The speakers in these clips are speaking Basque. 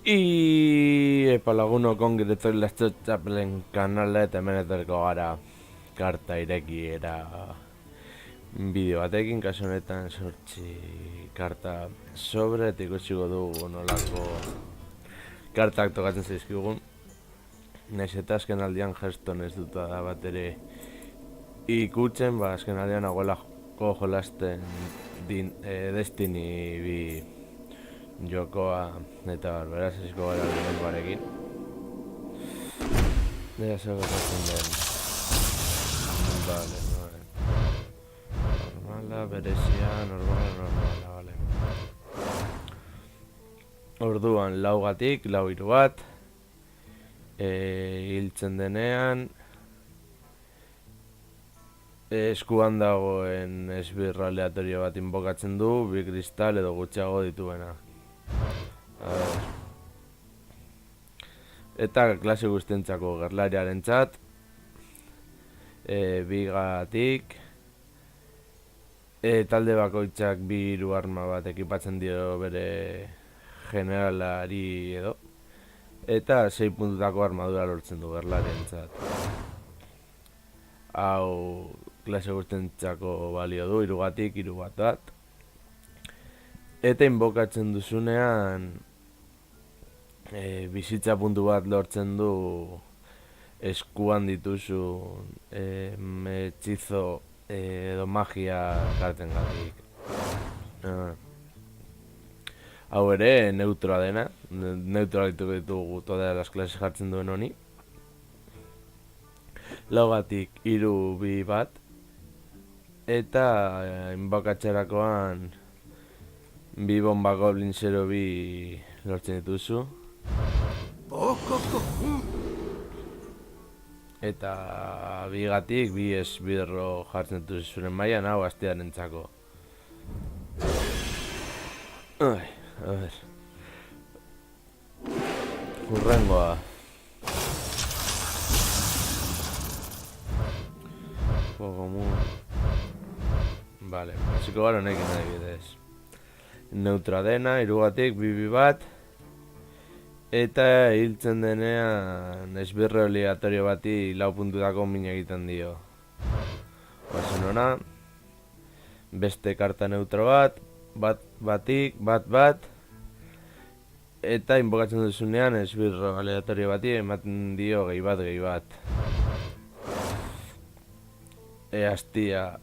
Epa lagunok ongi etorri Txapelen kanala eta hemen etorriko gara karta irekiera bideo batekin, kasu honetan 8 karta sobre eta ikusiko dugu nolako kartak tokatzen zaizkigun. Naiz eta azken aldian geston ez dut da bat ere ikutzen, azken aldian aguelako jolasten Destiny bi jokoa eta beraz esiko gara lehenbarekin. Nera zer gertatzen den. Vale, normala, berezia, normala, vale. Orduan, laugatik, lau hiru bat. Hiltzen denean eskuan dagoen esbirro aleatorio bat inbokatzen du, bi kristal edo gutxiago dituena. Eta klase guztientzako gerlariaren txat, bigatik, talde bakoitzak bi hiru arma bat ekipatzen dio bere generalari edo, eta 6 puntutako armadura lortzen du gerlariaren txat. Hau klase guztientzako balio du, hirugatik, hiru bat. Eta inbokatzen duzunean bizitza puntu bat lortzen du eskuan dituzun hechizo edo magia karten gatik. Hau ere neutroa dena, neutralituko ditugu todas las klases jartzen duen honi. Laugatik hiru bi bat, eta inbokatzerakoan bi bomba goblin 0-2 lortzen dituzu. Eta bigatik bi esbirro jartzen dituzu zuren mailan, hau astearen txako. A ver. Hurrengoa. Pogomun. Vale, hasiko gara honekin adibidez. Neutra dena, hirugatik, bi bat. Eta hiltzen denean esbirro aleatorio bati 4 puntutako min egiten dio. Bazen ona, beste karta neutro bat, bat, eta inbokatzen duzunean esbirro aleatorio bati ematen dio gehi bat. Hastia,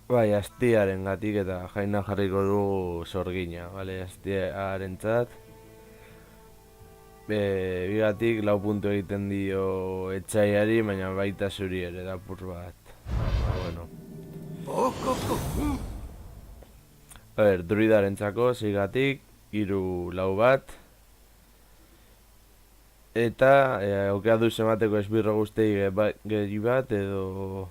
bai, hastiaren gatik eta jaina jarriko dugu sorgina, vale, hastiaren txat. Bigatik 4 puntu egiten dio etxaiari, baina baita zuri ere, da pur bat. Bueno. A ver, druidaren txako, 6gatik, 3-4 bat. Eta, aukera duz emateko esbirro guztei gehi bat, edo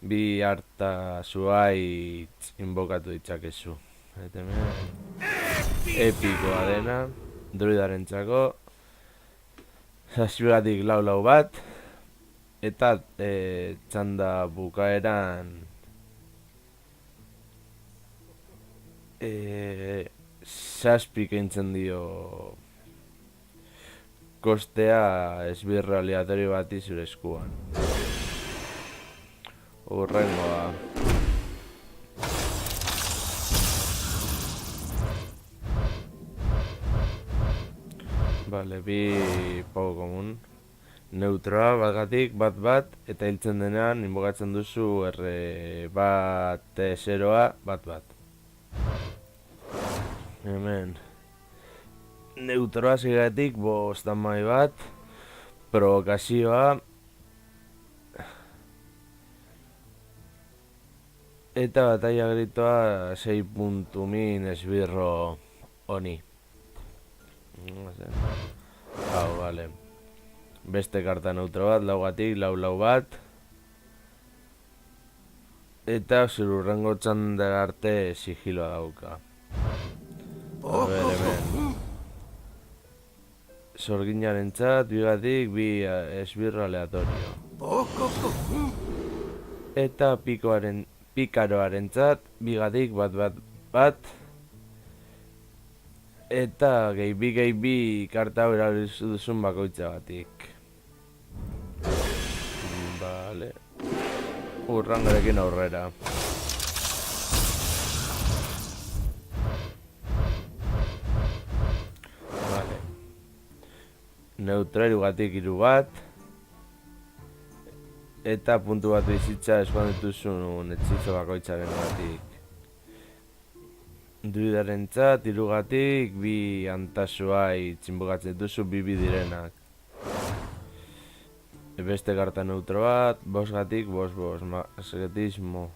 bi harta zuaitz inbokatu ditzakezu. Eta hemen epikoa dena, druidaren txako, 6gatik 4 bat, eta txanda bukaeran 6 kentzen dio kostea esbirro aleatorio bati zure eskuan. Hurrengoa. Vale, bi poco komun. Neutroa batgatik, bat, eta hiltzen denean inbokatzen duzu R-0-a, bat. Hemen. Neutroa 6gatik, 5 bat, provokazioa, eta batalla gritoa 6 puntu min esbirro honi. Hau, vale. Beste karta neutro bat, 4gatik, 4 bat. Eta zururrengo txandar arte sigiloa dauka. A ver, hemen. Sorginaren txat, bigatik, bi esbirro aleatorio. Eta pikoaren pikaroarentzat, bigatik bat, eta gehi bi karta hau erabilizu duzun bakoitzagatik. Vale. Urrangarekin aurrera. Vale. Neutrairugatik 3 bat. Eta puntu bat bizitza eskuan dituzun etxizo bakoitzaren gatik. Druidaren txat, 3 gatik, 2 antasuai txinbogatzen dituzu 2 direnak. Beste karta neutro bat, 5 gatik, 5, masketismo.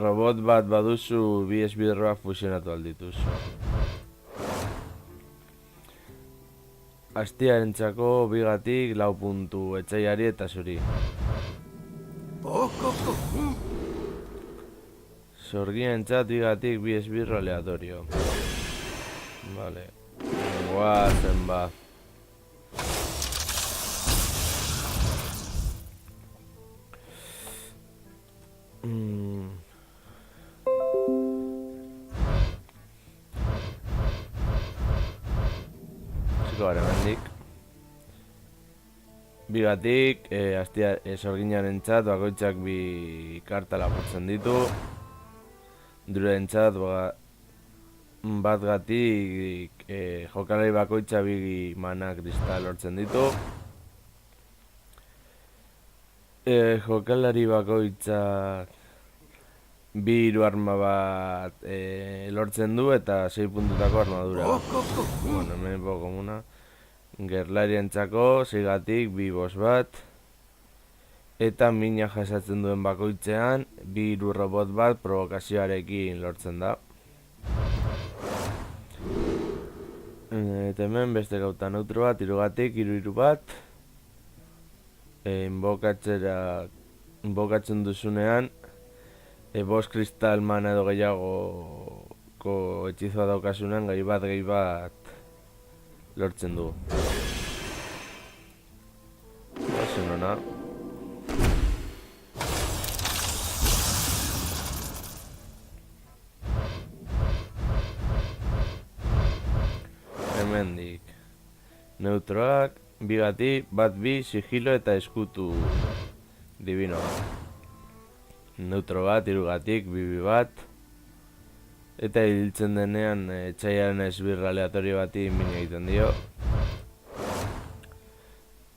Robot bat baduzu 2 esbirroak fusionatu aldituzu. Astiaren txako 2 gatik, 4 puntu etxaiari eta zuri. Sorgien txat 2 gatik, 2 esbirro aleatorio. Vale. Guazen ba. Gara mendik. 2 gatik, sorginaren txat, bakoitzak 2 karta lapurtzen ditu. Druiden txat, bat gatik, jokalari bakoitza 2 mana kristal lortzen ditu. Jokalari bakoitzak 2 hiru arma bat lortzen du eta 6 puntutako armadura. Bueno, hemen poco komuna. Gerlarientzako 6 gatik 2 boss bat. Eta mina jasatzen duen bakoitzean 2 hiru robot bat provokazioarekin lortzen da. Eta hemen beste gauta neutro bat, 3 gatik 3 hiru bat. Inbokatzen duzunean, bost kristal mana edo gehiagoko etxizoa daukasunean gehi bat lortzen du. Oazen hona. Hemendik. Neutroak, 2 gatik, 2 sigilo eta eskutu divinoa. Neutro bat, 3 gatik, 2 bat. Eta hiltzen denean etxaiaren esbirra aleatorio bati mina egiten dio.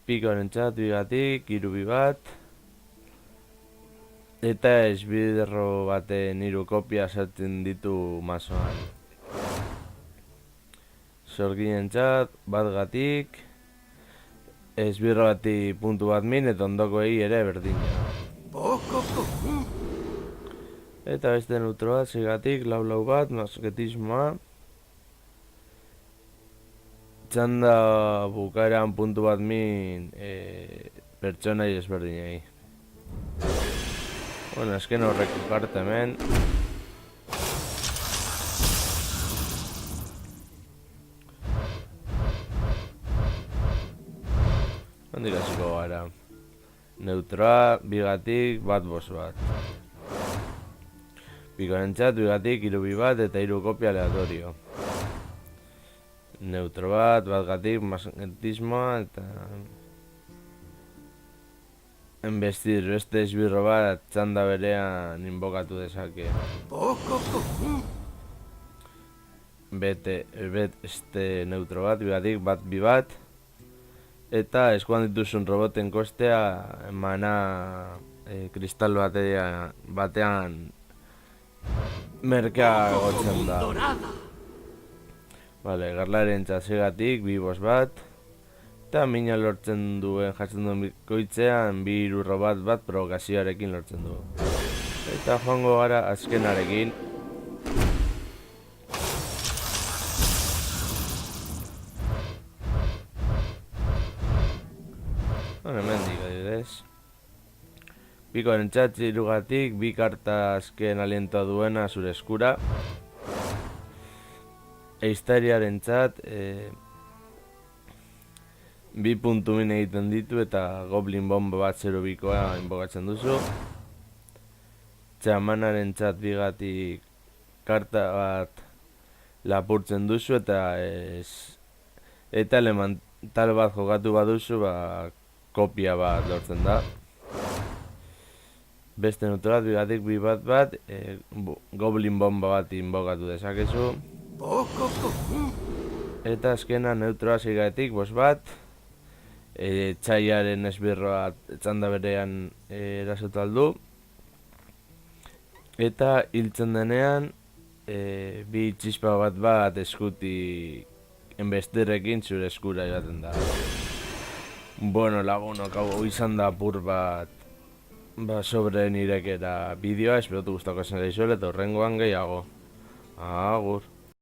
Pikoaren txat, 2 gatik, 3 bat. Eta esbirro baten 3 kopia sartzen ditu mazoan. Sorginen txat, 1 gatik. Esbirro bati puntu bat min eta ondokoei ere berdina. Eta beste neutro bat, 6 gatik, 4 bat, masketismoa. Txanda bukaeran puntu bat min pertsonai ezberdinei. Bueno, azken horreko karta hemen. Handik hasiko gara. Neutroa, 2 gatik, 1 boss bat. Pikoaren txat, 2 gatik, 3 bat eta 3 kopia aleatorio. Neutro bat, 1 gatik, magnetismoa eta... Enbestir, beste esbirro bat txanda berean inbokatu dezake. Beste neutro bat, 2 gatik, 2 bat. Eta eskuan dituzun roboten kostea mana kristal batean merkea gotzen da. Vale, garlaren txasegatik, 2 boss bat. Eta mina lortzen duen jatzen duen bikoitzean 2 hiru robot bat provokazioarekin lortzen du. Eta joango gara azkenarekin. Hemendik adibidez. Pikoaren txat, 3 gatik, 2 karta azken alientoa duena zure eskura. Eistariaren txat, 2 puntu min egiten ditu eta goblin bomba bat 0-2koa inbogatzen duzu. txamanaren txat bigatik karta bat lapurtzen duzu eta elemental bat jokatu baduzu, kopia bat lortzen da. Beste neutral bigatik bat, goblin bomba bat inbokatu dezakezu. Eta azkena neutroa zigatik bat, txaiaren esbirroa txanda berean erasotu aldu. Eta hiltzen denean, bi txispa bat eskutik enbesterekin zure eskura joaten da. Bueno, lagunok, hau izan da apur bat sobre nirekera bideoa, esperotu gustako esan daizuela eta horrengoan gehiago. Agur.